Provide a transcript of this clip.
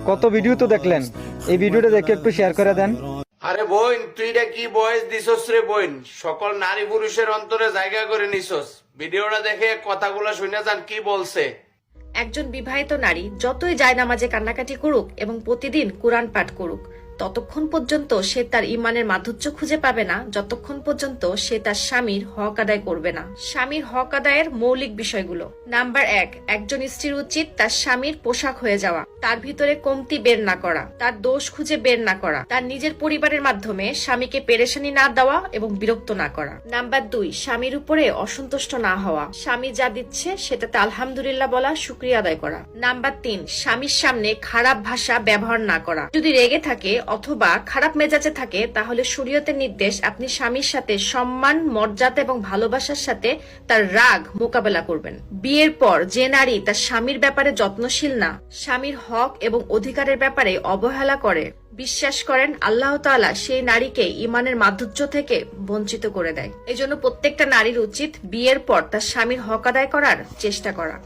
কত ভিডিও তো দেখলেন, এই ভিডিওটা দেখে একটু শেয়ার করে দেন। আরে বোন, তুই এটা কি বয়স দিছস রে বোন? সকল নারী পুরুষের অন্তরে জায়গা করে নিছস। ভিডিওটা দেখে কথাগুলো শুনে যান কি বলছে। একজন বিবাহিত নারী যতই জায়নামাজে কান্নাকাটি করুক এবং প্রতিদিন কোরআন পাঠ করুক, ততক্ষণ পর্যন্ত সে তার ইমানের মাধুর্য খুঁজে পাবে না যতক্ষণ পর্যন্ত সে তার স্বামীর হক আদায় করবে না। স্বামীর হক আদায়ের মৌলিক বিষয়গুলো। নাম্বার 1, একজন স্ত্রীর উচিত তার স্বামীর পোশাক হয়ে যাওয়া, তার ভিতরে কমতি বের না করা, তার দোষ খুঁজে বের না করা, তার নিজের পরিবারের মাধ্যমে স্বামীকে পেরেশানি না দেওয়া এবং বিরক্ত না করা। নাম্বার 2, স্বামীর উপরে অসন্তুষ্ট না হওয়া, স্বামী যা দিচ্ছে সেটাতে আলহামদুলিল্লাহ বলা, শুকরিয়া আদায় করা। নাম্বার 3, স্বামীর সামনে খারাপ ভাষা ব্যবহার না করা। যদি রেগে থাকে অথবা খারাপ মেজাজে থাকে, তাহলে শরীয়তের নির্দেশ আপনি স্বামীর সাথে সম্মান, মর্যাদা এবং ভালোবাসার সাথে তার রাগ মোকাবেলা করবেন। বিয়ের পর যে নারী তার স্বামীর ব্যাপারে যত্নশীল না, স্বামীর হক এবং অধিকারের ব্যাপারে অবহেলা করে, বিশ্বাস করেন আল্লাহ তাআলা সেই নারীকে ইমানের মাধুর্য থেকে বঞ্চিত করে দেয়। এজন্য প্রত্যেকটা নারীর উচিত বিয়ের পর তার স্বামীর হক আদায় করার চেষ্টা করা।